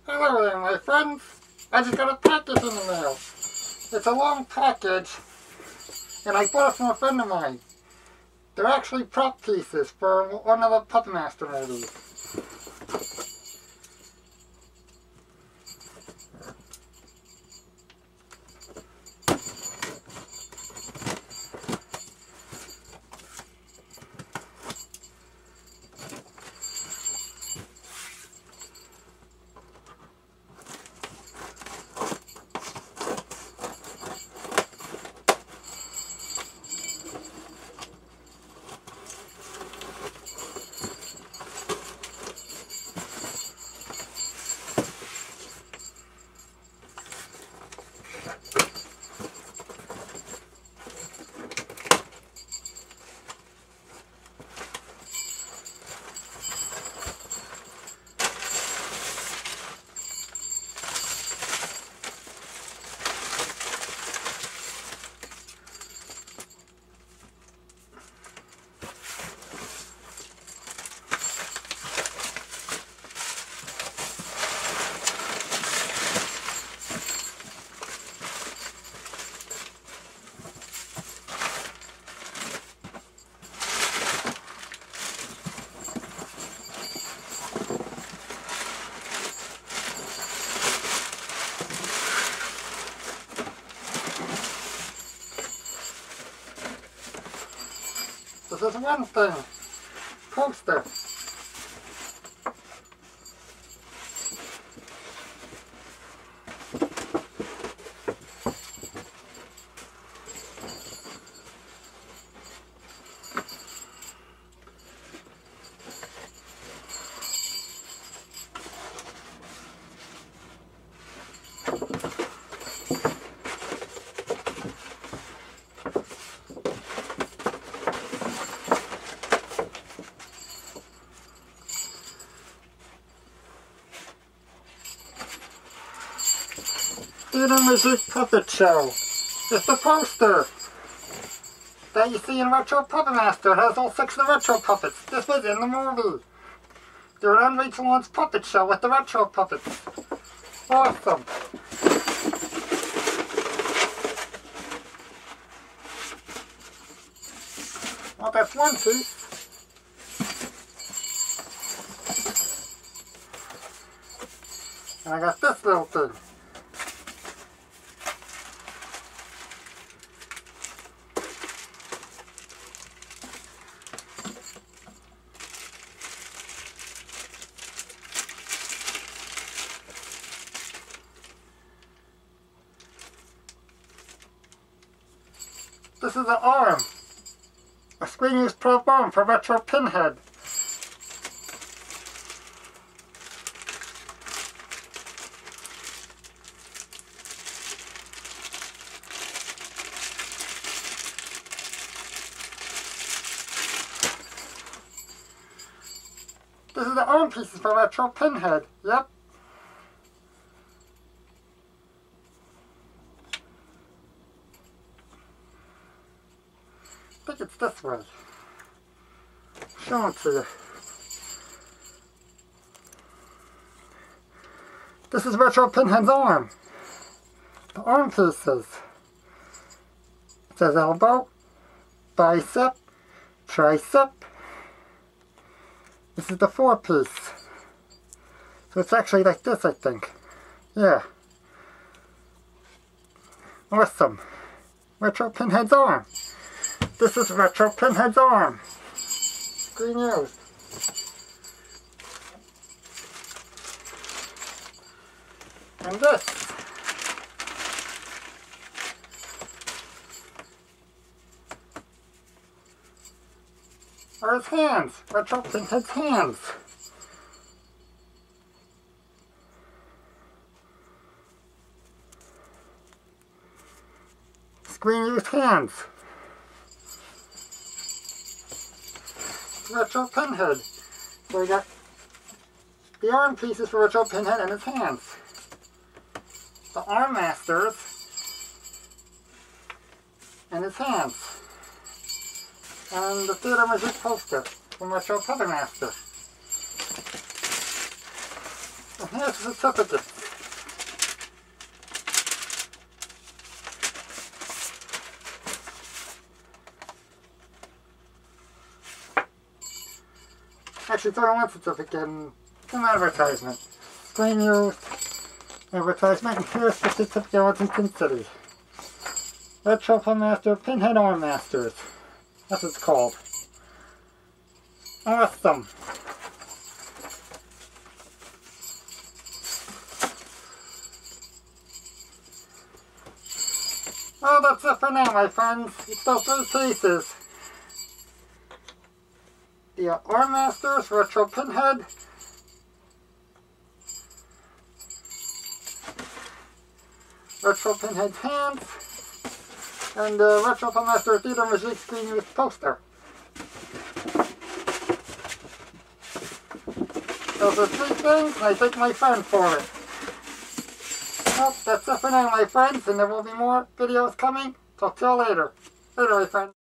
Hello there, my friends. I just got a package in the mail. It's a long package, and I bought it from a friend of mine. They're actually prop pieces for one of the Puppet Master movies. This is one thing. Poster. Music Puppet Show. It's the poster that you see in Retro Puppet Master. It has all 6 of the Retro puppets. This was in the movie. They were on Rachel Lawrence's Puppet Show with the Retro puppets. Awesome. Well, that's one piece. And I got this little thing. This is an arm, a screen-used prop arm for Retro Pinhead. This is the arm pieces for Retro Pinhead, yep. I think it's this way. Show it to you. This is Retro Pinhead's arm. The arm pieces. It says elbow, bicep, tricep. This is the 4-piece. So it's actually like this, I think. Yeah. Awesome. Retro Pinhead's arm. This is Retro Pinhead's arm. Screen used. And this. Are his hands. Retro Pinhead's hands. Screen used hands. Retro Pinhead. So we got the arm pieces for Retro Pinhead and his hands. The Arm Masters and his hands. And the Theater Magic poster from Retro Puppet Master. And here's the certificate. Actually, it's only one certificate and an advertisement. Screen used advertisement, and here's the certificate of Washington City. Retro Pinhead Master, Pinhead Arm Masters. That's what it's called. Awesome. Well, that's it for now, my friends. It's those 3 pieces. The Arm Masters, Retro Pinhead, Retro Pinhead Hands, and the Retro Pinhead Master Theater Magic Screen Used poster. Those are 3 things, and I thank my friend for it. Well, that's it for now, my friends, and there will be more videos coming. Talk to you all later. Later, my friends.